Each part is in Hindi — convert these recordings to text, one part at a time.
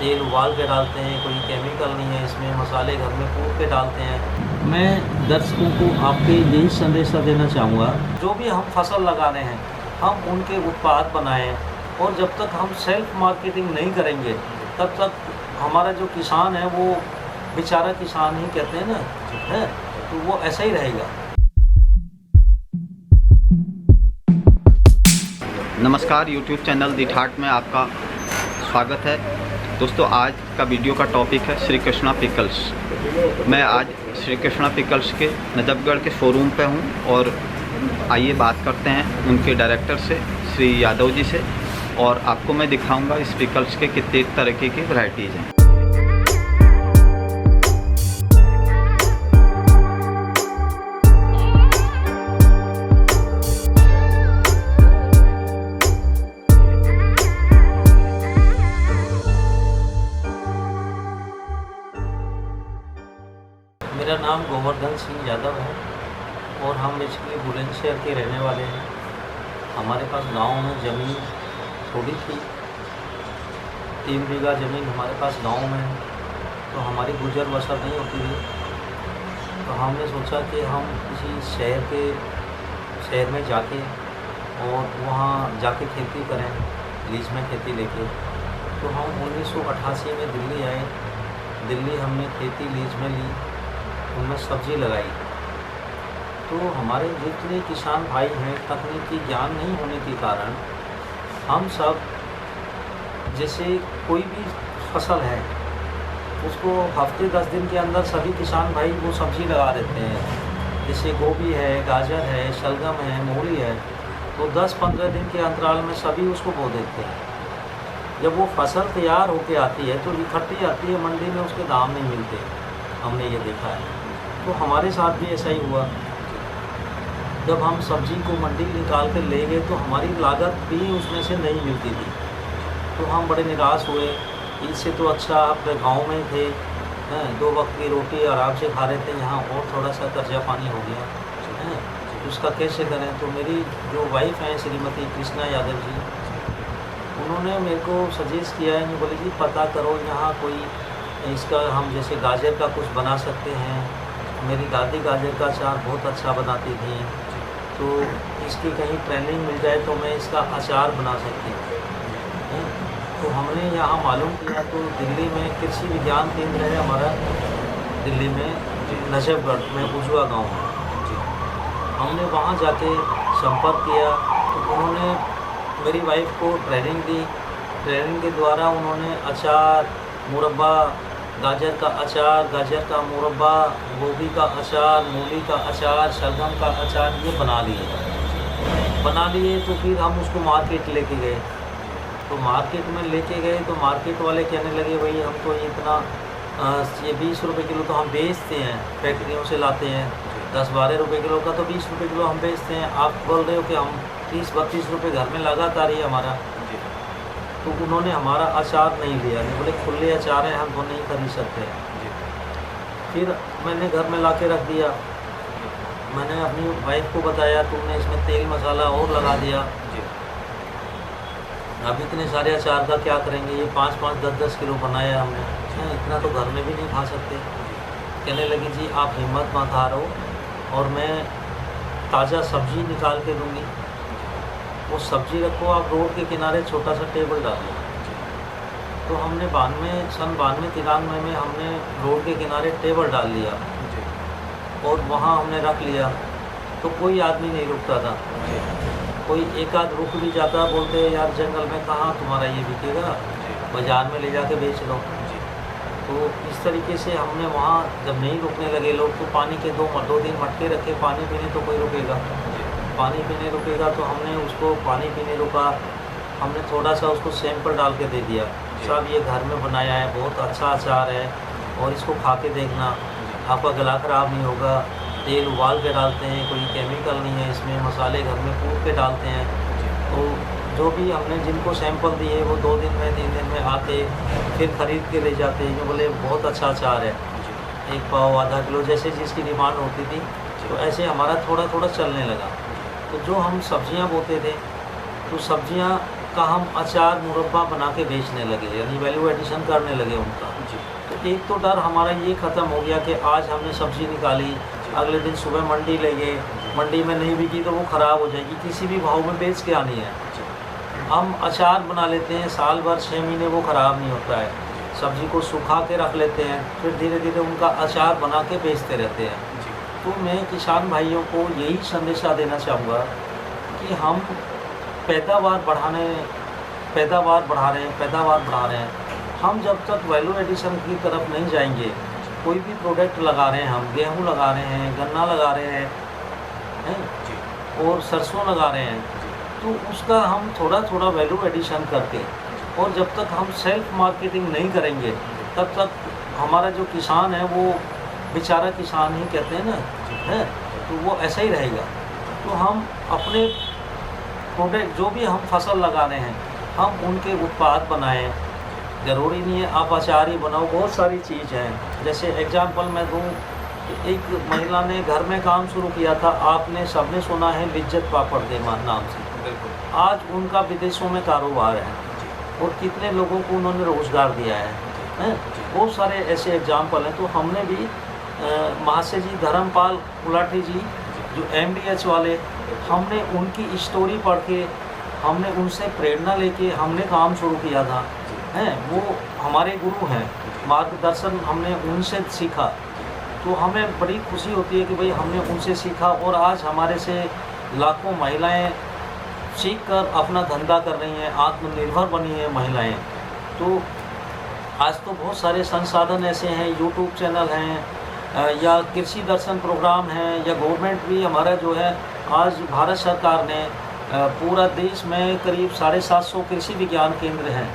तेल उबाल के डालते हैं, कोई केमिकल नहीं है इसमें, मसाले घर में कूट के डालते हैं। मैं दर्शकों को आपके यही संदेशा देना चाहूँगा, जो भी हम फसल लगा रहे हैं हम उनके उत्पाद बनाएं, और जब तक हम सेल्फ मार्केटिंग नहीं करेंगे तब तक हमारा जो किसान है वो बेचारा किसान ही कहते हैं ना, है तो वो ऐसा ही रहेगा। नमस्कार, YouTube चैनल दी ठाट में आपका स्वागत है। दोस्तों, आज का वीडियो का टॉपिक है श्री कृष्णा पिकल्स। मैं आज श्री कृष्णा पिकल्स के नजफगढ़ के शोरूम पे हूँ और आइए बात करते हैं उनके डायरेक्टर से, श्री यादव जी से, और आपको मैं दिखाऊंगा इस पिकल्स के कितने तरीके की वैरायटीज़ हैं। मेरा नाम गोवर्धन सिंह यादव है और हम बेसिकली बुलंदशहर के रहने वाले हैं। हमारे पास गांव में ज़मीन थोड़ी थी, 3 बीघा ज़मीन हमारे पास गांव में है, तो हमारी गुजर बसर नहीं होती थी। तो हमने सोचा कि हम किसी शहर में जाके और वहाँ जाके खेती करें, लीज में खेती लेके। तो हम 1988 में दिल्ली आए। दिल्ली हमने खेती लीज में ली, उनमें सब्ज़ी लगाई। तो हमारे जितने किसान भाई हैं, तकनीकी ज्ञान नहीं होने के कारण हम सब, जैसे कोई भी फसल है उसको हफ्ते 10 दिन के अंदर सभी किसान भाई वो सब्ज़ी लगा देते हैं। जैसे गोभी है, गाजर है, शलगम है, मूली है, तो 10-15 दिन के अंतराल में सभी उसको बो देते हैं। जब वो फसल तैयार होके आती है तो इकट्ठी आती है मंडी में, उसके दाम नहीं मिलते, हमने ये देखा है। तो हमारे साथ भी ऐसा ही हुआ। जब हम सब्ज़ी को मंडी निकाल कर ले गए तो हमारी लागत भी उसमें से नहीं मिलती थी। तो हम बड़े निराश हुए। इससे तो अच्छा अपने गांव में थे, 2 वक्त की रोटी आराम से खा रहे थे, यहाँ और थोड़ा सा कर्जा पानी हो गया है, उसका कैसे करें। तो मेरी जो वाइफ हैं श्रीमती कृष्णा यादव जी, उन्होंने मेरे को सजेस्ट किया है, बोले जी पता करो यहाँ कोई इसका, हम जैसे गाजर का कुछ बना सकते हैं। मेरी दादी गाजर का अचार बहुत अच्छा बनाती थी, तो इसकी कहीं ट्रेनिंग मिल जाए तो मैं इसका अचार बना सकती हूँ। तो हमने यहाँ मालूम किया, तो दिल्ली में कृषि विज्ञान केंद्र है हमारा, दिल्ली में नजफगढ़ में उजवा गांव में। हमने वहाँ जाके संपर्क किया, तो उन्होंने मेरी वाइफ को ट्रेनिंग दी। ट्रेनिंग के द्वारा उन्होंने अचार, मुरब्बा, गाजर का अचार, गाजर का मुरब्बा, गोभी का अचार, मूली का अचार, शलगम का अचार, ये बना लिए। तो फिर हम उसको मार्केट लेके गए। तो मार्केट में लेके गए तो मार्केट वाले कहने लगे, भाई हम तो इतना ये 20 रुपये किलो तो हम बेचते हैं, फैक्ट्रियों से लाते हैं, 10-12 रुपये किलो का तो 20 रुपये किलो हम बेचते हैं। आप बोल रहे हो कि हम 30-32 रुपये घर में लगातार ही हमारा। तो उन्होंने हमारा अचार नहीं लिया, नहीं बोले खुले अचार हैं, हम तो नहीं खरीद सकते। फिर मैंने घर में ला के रख दिया। मैंने अपनी वाइफ को बताया, तुमने इसमें तेल मसाला और लगा दिया, अब इतने सारे अचार का क्या करेंगे, ये 5-5, 10-10 किलो बनाया हमने, इतना तो घर में भी नहीं खा सकते। कहने लगी जी आप हिम्मत मत हारो, और मैं ताज़ा सब्ज़ी निकाल के दूँगी। वो सब्ज़ी रखो, आप रोड के किनारे छोटा सा टेबल डालो। तो हमने सन 92-93 में हमने रोड के किनारे टेबल डाल लिया और वहाँ हमने रख लिया। तो कोई आदमी नहीं रुकता था, कोई एक आध रुक भी जाता, बोलते यार जंगल में कहाँ तुम्हारा ये बिकेगा, बाज़ार में ले जाके बेच लो। तो इस तरीके से हमने वहाँ जब नहीं रुकने लगे लोग, तो पानी के 2 दिन मटके रखे, पानी पीने तो कोई रुकेगा, पानी पीने रुकेगा। तो हमने उसको पानी पीने रुका, हमने थोड़ा सा उसको सैंपल डाल के दे दिया, साहब ये घर में बनाया है, बहुत अच्छा अचार है और इसको खा के देखना, आपका गला ख़राब नहीं होगा। तेल उबाल के डालते हैं, कोई केमिकल नहीं है इसमें, मसाले घर में कूट के डालते हैं। तो जो भी हमने जिनको सैंपल दिए वो 2 दिन में 3 दिन में आते, फिर ख़रीद के ले जाते हैं, बोले बहुत अच्छा अचार है, 1 पाव आधा किलो, जैसे जिसकी डिमांड होती थी। तो ऐसे हमारा थोड़ा थोड़ा चलने लगा। तो जो हम सब्ज़ियाँ बोते थे, तो सब्ज़ियाँ का हम अचार मुरब्बा बना के बेचने लगे, यानी वैल्यू एडिशन करने लगे उनका। तो एक तो डर हमारा ये ख़त्म हो गया कि आज हमने सब्ज़ी निकाली, अगले दिन सुबह मंडी ले गए, मंडी में नहीं बिकी तो वो ख़राब हो जाएगी, किसी भी भाव में बेच के आनी है। हम अचार बना लेते हैं, साल भर 6 महीने वो ख़राब नहीं होता है। सब्ज़ी को सुखा के रख लेते हैं, फिर धीरे धीरे उनका अचार बना के बेचते रहते हैं। तो मैं किसान भाइयों को यही संदेशा देना चाहूँगा कि हम पैदावार बढ़ा रहे हैं। हम जब तक वैल्यू एडिशन की तरफ नहीं जाएंगे, कोई भी प्रोडक्ट लगा रहे हैं, हम गेहूँ लगा रहे हैं, गन्ना लगा रहे हैं और सरसों लगा रहे हैं, तो उसका हम थोड़ा थोड़ा वैल्यू एडिशन करके, और जब तक हम सेल्फ मार्केटिंग नहीं करेंगे तब तक हमारा जो किसान है वो बेचारा किसान ही कहते हैं ना, है, तो वो ऐसा ही रहेगा। तो हम अपने प्रोडक्ट जो भी हम फसल लगा रहे हैं, हम उनके उत्पाद बनाएं। ज़रूरी नहीं है आप अचार ही बनाओ, बहुत सारी चीज़ हैं। जैसे एग्जांपल मैं दूँ, एक महिला ने घर में काम शुरू किया था, आपने सबने सुना है लिज्जत पापड़ देमा नाम से। बिल्कुल। आज उनका विदेशों में कारोबार है और कितने लोगों को उन्होंने रोज़गार दिया है। बहुत सारे ऐसे एग्जाम्पल हैं। तो हमने भी महाशय जी धर्मपाल गुलाटी जी जो MDH वाले, हमने उनकी स्टोरी पढ़ के, हमने उनसे प्रेरणा लेके हमने काम शुरू किया था। हैं वो हमारे गुरु हैं, मार्गदर्शन हमने उनसे सीखा। तो हमें बड़ी खुशी होती है कि भाई हमने उनसे सीखा और आज हमारे से लाखों महिलाएं सीखकर अपना धंधा कर रही हैं, आत्मनिर्भर बनी हैं महिलाएं। तो आज तो बहुत सारे संसाधन ऐसे हैं, YouTube चैनल हैं या कृषि दर्शन प्रोग्राम हैं, या गवर्नमेंट भी हमारा जो है, आज भारत सरकार ने पूरा देश में करीब 750 कृषि विज्ञान केंद्र हैं।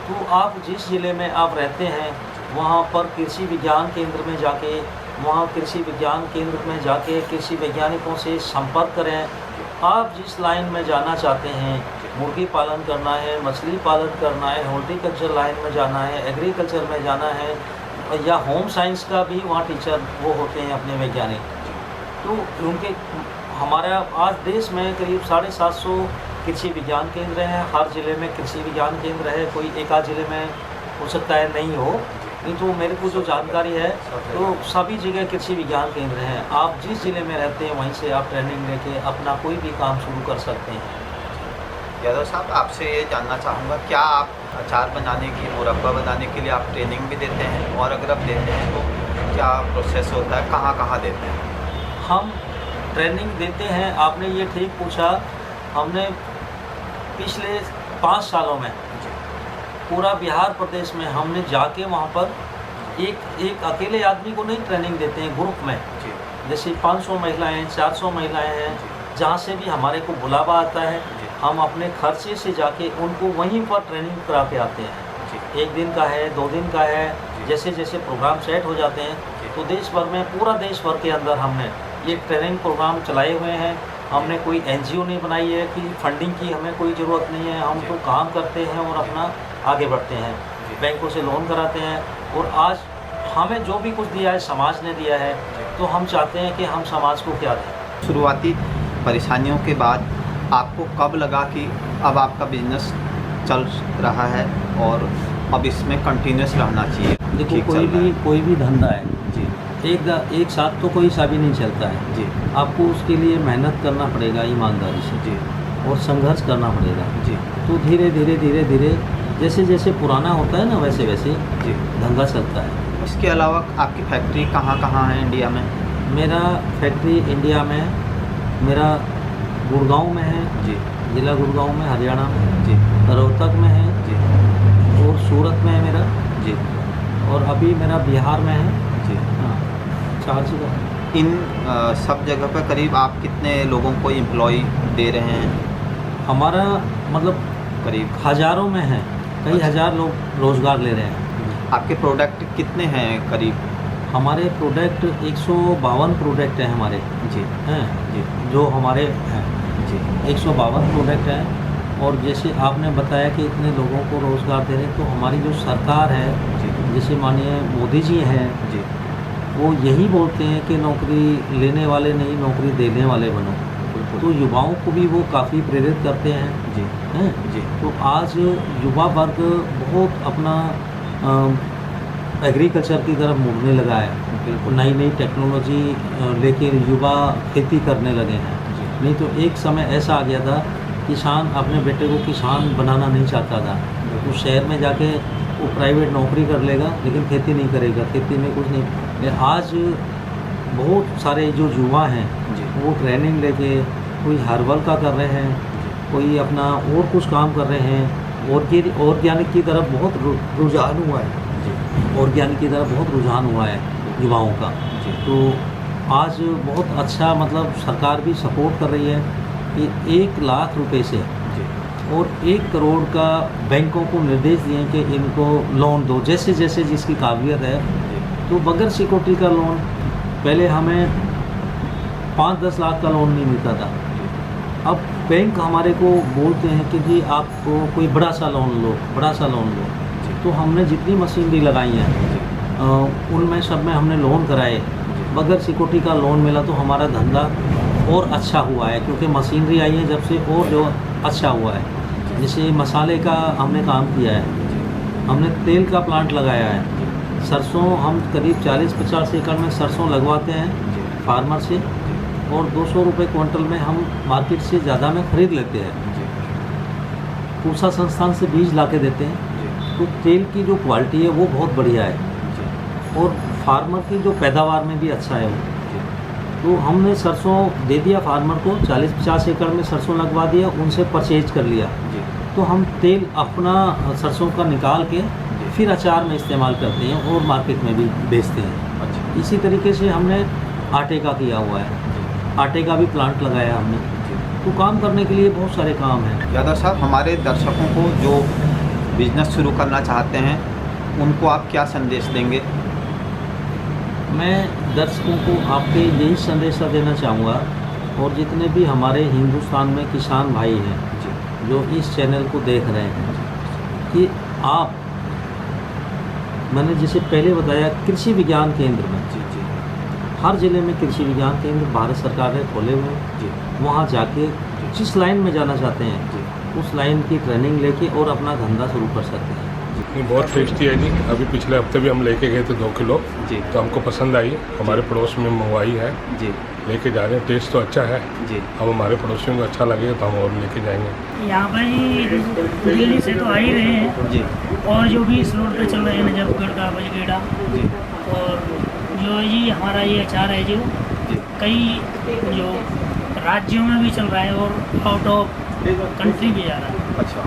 तो आप जिस ज़िले में आप रहते हैं वहाँ पर कृषि विज्ञान केंद्र में जाके, वहाँ कृषि विज्ञान केंद्र में जाके कृषि वैज्ञानिकों से संपर्क करें। आप जिस लाइन में जाना चाहते हैं, मुर्गी पालन करना है, मछली पालन करना है, हॉर्टिकल्चर लाइन में जाना है, एग्रीकल्चर में जाना है, या होम साइंस का भी वहाँ टीचर वो होते हैं अपने वैज्ञानिक। तो उनके हमारा आज देश में करीब 750 कृषि विज्ञान केंद्र हैं। हर ज़िले में कृषि विज्ञान केंद्र है, कोई एक आध ज़िले में हो सकता है नहीं हो, नहीं तो मेरे को जो जानकारी है तो सभी जगह कृषि विज्ञान केंद्र हैं। आप जिस ज़िले में रहते हैं वहीं से आप ट्रेनिंग लेके अपना कोई भी काम शुरू कर सकते हैं। यादव साहब, आपसे ये जानना चाहूँगा, क्या आप अचार बनाने की, मुरब्बा बनाने के लिए आप ट्रेनिंग भी देते हैं? और अगर आप देते हैं तो क्या प्रोसेस होता है, कहाँ कहाँ देते हैं? हम ट्रेनिंग देते हैं। आपने ये ठीक पूछा। हमने पिछले 5 सालों में पूरा बिहार प्रदेश में हमने जाके वहाँ पर एक अकेले आदमी को नहीं ट्रेनिंग देते हैं, ग्रुप में। जैसे 500 महिलाएं, 400 महिलाएं हैं, जहाँ से भी हमारे को बुलावा आता है, हम अपने खर्चे से जाके उनको वहीं पर ट्रेनिंग करा के आते हैं। 1 दिन का है, 2 दिन का है, जैसे जैसे प्रोग्राम सेट हो जाते हैं तो देश भर में, पूरा देश भर के अंदर हमने ये ट्रेनिंग प्रोग्राम चलाए हुए हैं। हमने कोई NGO नहीं बनाई है कि फंडिंग की हमें कोई ज़रूरत नहीं है। हम तो काम करते हैं और अपना आगे बढ़ते हैं, बैंकों से लोन कराते हैं। और आज हमें जो भी कुछ दिया है समाज ने दिया है, तो हम चाहते हैं कि हम समाज को क्या दें। शुरुआती परेशानियों के बाद आपको कब लगा कि अब आपका बिजनेस चल रहा है और अब इसमें कंटिन्यूस रहना चाहिए? देखो, कोई भी धंधा है जी, एक साथ तो कोई सा भी नहीं चलता है जी। आपको उसके लिए मेहनत करना पड़ेगा, ईमानदारी से जी, और संघर्ष करना पड़ेगा जी। तो धीरे धीरे जैसे जैसे पुराना होता है ना, वैसे वैसे जी धंधा चलता है। इसके अलावा आपकी फैक्ट्री कहाँ कहाँ है इंडिया में? मेरा फैक्ट्री इंडिया में, मेरा गुड़गांव में है जी, ज़िला गुड़गांव में, हरियाणा में जी, रोहतक में है जी, और सूरत में है मेरा जी, और अभी मेरा बिहार में है जी। हाँ, 4 जगह। इन सब जगह पर करीब आप कितने लोगों को एम्प्लॉय दे रहे हैं? हमारा मतलब करीब हज़ारों में है, कई हज़ार लोग रोज़गार ले रहे हैं। आपके प्रोडक्ट कितने हैं करीब? हमारे प्रोडक्ट 152 प्रोडक्ट हैं हमारे जी, हैं जी, जो हमारे हैं जी, 152 प्रोडक्ट हैं। और जैसे आपने बताया कि इतने लोगों को रोज़गार दे रहे हैं, तो हमारी जो सरकार है, जी, जैसे मानिए मोदी जी हैं, जी, वो यही बोलते हैं कि नौकरी लेने वाले नहीं, नौकरी देने वाले बनो। बिल्कुल। तो युवाओं को भी वो काफ़ी प्रेरित करते हैं जी हैं। जी तो आज युवा वर्ग बहुत अपना एग्रीकल्चर की तरफ मुड़ने लगा है। बिल्कुल। नई नई टेक्नोलॉजी लेके युवा खेती करने लगे हैं। जी नहीं तो एक समय ऐसा आ गया था, किसान अपने बेटे को किसान बनाना नहीं चाहता था। वो शहर में जाके वो प्राइवेट नौकरी कर लेगा लेकिन खेती नहीं करेगा, खेती में कुछ नहीं। लेकिन आज बहुत सारे जो युवा हैं जी वो ट्रेनिंग लेके कोई हर्बल का कर रहे हैं, कोई अपना और कुछ काम कर रहे हैं। ऑर्गेनिक की तरफ बहुत रुझान हुआ है। जी ऑर्गेनिक की तरफ बहुत रुझान हुआ है युवाओं का। जी तो आज बहुत अच्छा मतलब सरकार भी सपोर्ट कर रही है कि 1 लाख रुपए से जी और 1 करोड़ का बैंकों को निर्देश दिए कि इनको लोन दो, जैसे जैसे जिसकी काबिलियत है। तो बगैर सिक्योरिटी का लोन पहले हमें 5-10 लाख का लोन नहीं मिलता था। अब बैंक हमारे को बोलते हैं कि जी आपको कोई बड़ा सा लोन लो, बड़ा सा लोन लो। तो हमने जितनी मशीनरी लगाई हैं उनमें सब में हमने लोन कराए, बगैर सिक्योरिटी का लोन मिला तो हमारा धंधा और अच्छा हुआ है, क्योंकि मशीनरी आई है जब से और जो अच्छा हुआ है। जैसे मसाले का हमने काम किया है, हमने तेल का प्लांट लगाया है। सरसों हम करीब 40-50 एकड़ में सरसों लगवाते हैं फार्मर से, और 200 रुपये क्विंटल में हम मार्केट से ज़्यादा में ख़रीद लेते हैं। पूसा संस्थान से बीज ला के देते हैं। तो तेल की जो क्वालिटी है वो बहुत बढ़िया है और फार्मर की जो पैदावार में भी अच्छा है वो। तो हमने सरसों दे दिया फार्मर को, 40-50 एकड़ में सरसों लगवा दिया, उनसे परचेज कर लिया। तो हम तेल अपना सरसों का निकाल के फिर अचार में इस्तेमाल करते हैं और मार्केट में भी बेचते हैं। अच्छा इसी तरीके से हमने आटे का किया हुआ है, आटे का भी प्लांट लगाया हमने। तो काम करने के लिए बहुत सारे काम हैं। यादव साहब, हमारे दर्शकों को जो बिजनेस शुरू करना चाहते हैं उनको आप क्या संदेश देंगे? मैं दर्शकों को आपके यही संदेश देना चाहूँगा, और जितने भी हमारे हिंदुस्तान में किसान भाई हैं जो इस चैनल को देख रहे हैं, कि आप, मैंने जैसे पहले बताया, कृषि विज्ञान केंद्र में जी जी हर ज़िले में कृषि विज्ञान केंद्र भारत सरकार ने खोले हुए हैं। जी वहाँ जाके जिस लाइन में जाना चाहते हैं जी उस लाइन की ट्रेनिंग लेके और अपना धंधा शुरू कर सकते हैं। नहीं, बहुत टेस्टी है जी। अभी पिछले हफ्ते भी हम लेके गए थे 2 किलो, जी तो हमको पसंद आई। हमारे पड़ोस में मंगवाई है, जी लेके जा रहे हैं। टेस्ट तो अच्छा है, जी अब हमारे पड़ोसियों को अच्छा लगेगा तो हम और लेके जाएंगे। यहाँ पर ही दिल्ली से तो आ ही रहे हैं, जी और जो भी इस रोड पे चल रहे हैं, नजफगढ़ का, बजगेड़ा, जी और जो जी हमारा ये अचार है जो जी कई जो राज्यों में भी चल रहा है और आउट ऑफ कंट्री भी जा रहा है। अच्छा,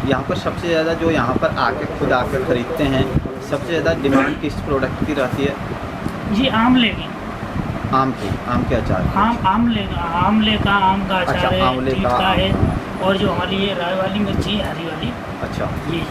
यहाँ पर सबसे ज़्यादा जो यहाँ पर आके खुद आकर ख़रीदते हैं, सबसे ज़्यादा डिमांड किस प्रोडक्ट की रहती है? जी आमले की, आम के अचार। आमले का आम का अचार अच्छा, है, आंवले जीत का का आम। है, और जो हमारी ये राय वाली मिर्ची है, हरी वाली, अच्छा ये